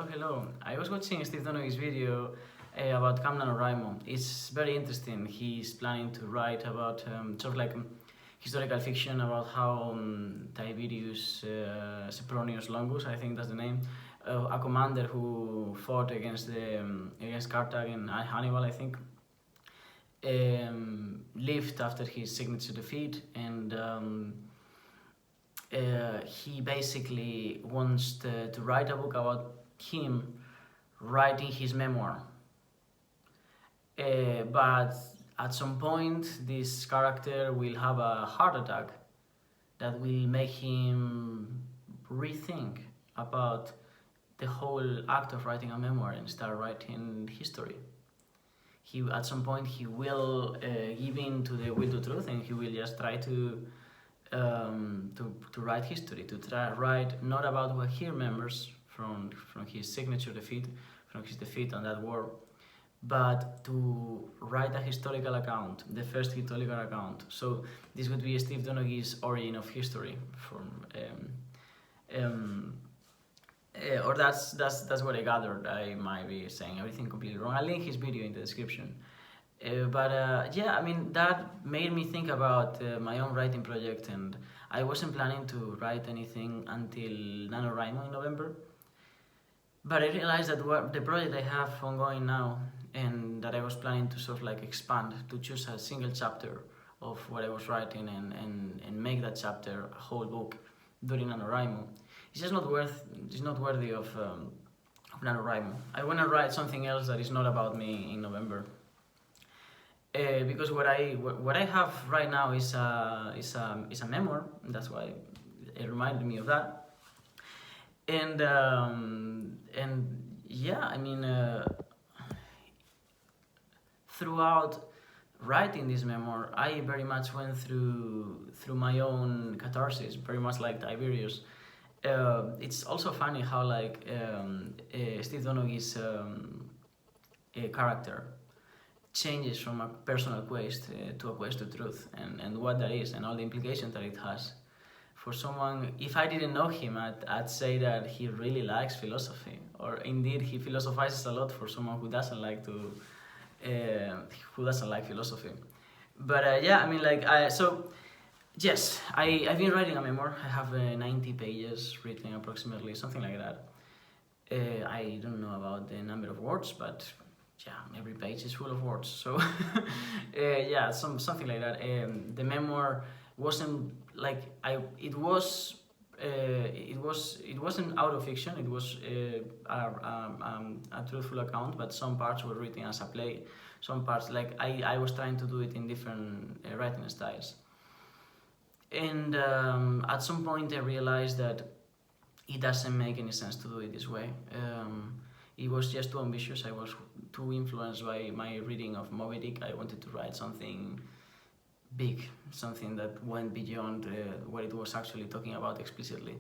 Hello. I was watching Steve Donaghy's video about NaNoWriMo. It's very interesting. He's planning to write about sort of like historical fiction about how Tiberius Sempronius Longus, I think that's the name, a commander who fought against Carthage and Hannibal, I think, lived after his signature defeat, and he basically wants to write a book about him writing his memoir. But at some point, this character will have a heart attack that will make him rethink about the whole act of writing a memoir and start writing history. At some point, he will give in to the will to truth, and he will just try to write history, to try write not about what he remembers from his signature defeat, from his defeat on that war, but to write a historical account, the first historical account. So this would be Steve Donaghy's origin of history, or that's what I gathered. I might be saying everything completely wrong. I'll link his video in the description. Yeah, I mean, that made me think about my own writing project, and I wasn't planning to write anything until NaNoWriMo in November. But I realized that the project I have ongoing now, and that I was planning to sort of like expand, to choose a single chapter of what I was writing and make that chapter a whole book during NaNoWriMo, it's just not worthy of NaNoWriMo. I want to write something else that is not about me in November. Because what I have right now is a memoir. That's why it reminded me of that. And yeah, I mean, throughout writing this memoir, I very much went through my own catharsis, very much like Tiberius. It's also funny how like Steve Donaghy's character changes from a personal quest to a quest to truth, and what that is and all the implications that it has. For someone, if I didn't know him, I'd say that he really likes philosophy, or indeed he philosophizes a lot for someone who doesn't like philosophy. But yeah, I mean, like, yes, I've been writing a memoir. I have 90 pages written approximately, something like that. I don't know about the number of words, but yeah, every page is full of words. So yeah, something like that. The memoir wasn't like it wasn't out of fiction. It was a truthful account, but some parts were written as a play. Some parts, like I was trying to do it in different writing styles. And at some point I realized that it doesn't make any sense to do it this way. It was just too ambitious. I was too influenced by my reading of Moby Dick. I wanted to write something big, something that went beyond what it was actually talking about explicitly.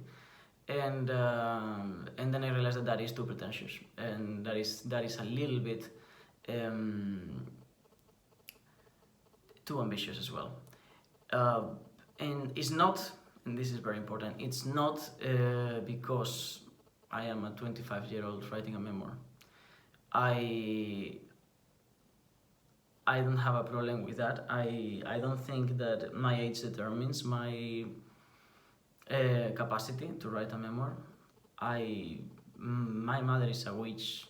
And then I realized that is too pretentious, and that is a little bit too ambitious as well. And it's not, and this is very important, it's not because I am a 25-year-old writing a memoir. I don't have a problem with that. I don't think that my age determines my capacity to write a memoir. My mother is a witch,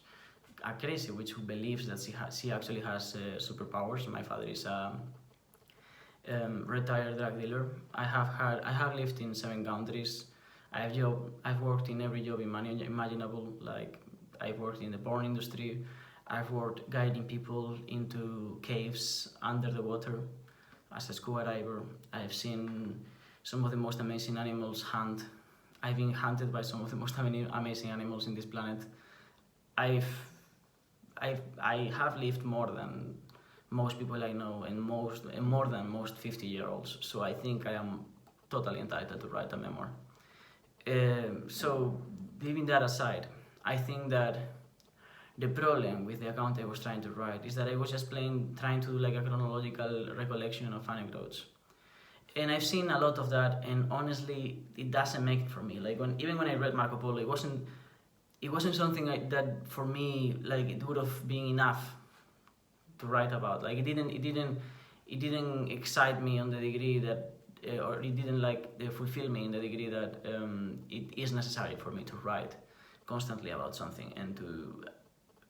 a crazy witch who believes that she actually has superpowers. My father is a retired drug dealer. I have lived in 7 countries. I've worked in every job imaginable. Like, I've worked in the porn industry. I've worked guiding people into caves under the water as a scuba diver. I've seen some of the most amazing animals hunt. I've been hunted by some of the most amazing animals in this planet. I have lived more than most people I know, and more than most 50-year-olds. So I think I am totally entitled to write a memoir. So leaving that aside, I think that the problem with the account I was trying to write is that I was just trying to do like a chronological recollection of anecdotes. And I've seen a lot of that, and honestly, it doesn't make it for me. Like even when I read Marco Polo, it wasn't it wasn't something that for me, like, it would have been enough to write about. Like, it didn't excite me on the degree that, or it didn't like fulfill me in the degree that it is necessary for me to write constantly about something, and to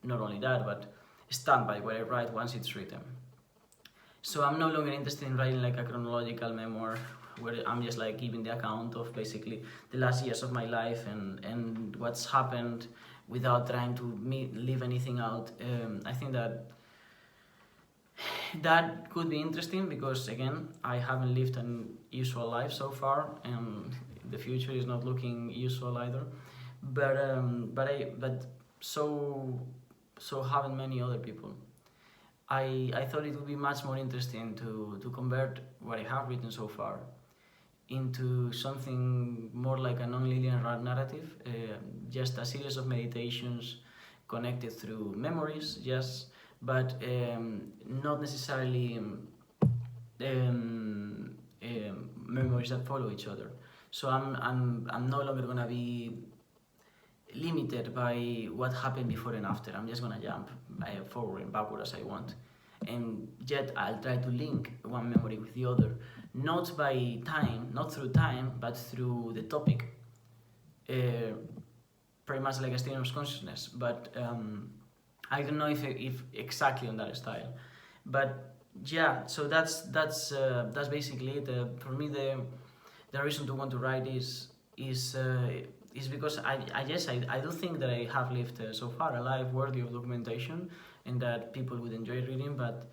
not only that, but stand by what I write once it's written. So I'm no longer interested in writing like a chronological memoir where I'm just like giving the account of basically the last years of my life and what's happened without trying to leave anything out. I think that could be interesting because, again, I haven't lived an usual life so far, and the future is not looking usual either. But so haven't many other people. I thought it would be much more interesting to convert what I have written so far into something more like a non-linear narrative, just a series of meditations connected through memories, yes, but not necessarily memories that follow each other. So I'm no longer gonna be limited by what happened before and after. I'm just gonna jump forward and backward as I want, and yet I'll try to link one memory with the other, not by time, not through time, but through the topic. Pretty much like a stream of consciousness, but I don't know if exactly on that style, but yeah. So that's basically it. For me, the reason to want to write is because I do think that I have lived so far a life worthy of documentation, and that people would enjoy reading. But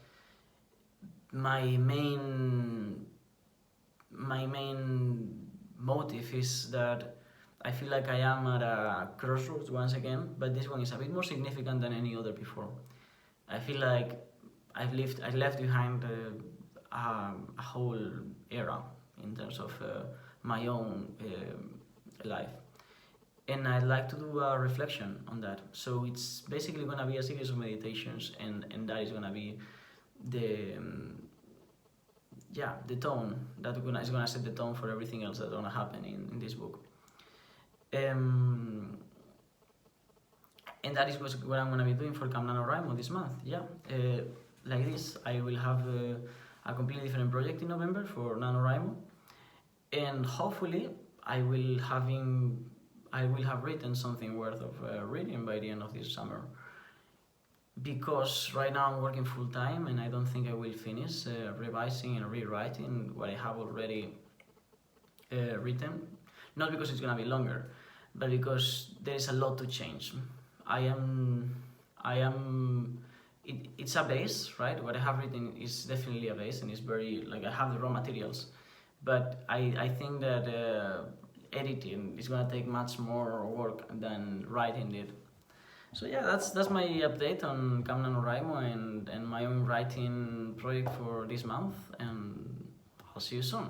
my main motive is that I feel like I am at a crossroads once again, but this one is a bit more significant than any other before. I feel like I left behind a whole era in terms of my own life, and I'd like to do a reflection on that. So it's basically gonna be a series of meditations, and that is gonna be the the tone that is gonna set the tone for everything else that's gonna happen in this book. And that is what I'm gonna be doing for Camp NaNoWriMo this month. Like this, I will have a completely different project in November for NaNoWriMo, and hopefully I will have written something worth of reading by the end of this summer. Because right now I'm working full time, and I don't think I will finish revising and rewriting what I have already written. Not because it's gonna be longer, but because there is a lot to change. It's a base, right? What I have written is definitely a base, and it's very, like, I have the raw materials. But I think that editing is gonna take much more work than writing did. So yeah, that's my update on Camp NaNoWriMo and my own writing project for this month, and I'll see you soon.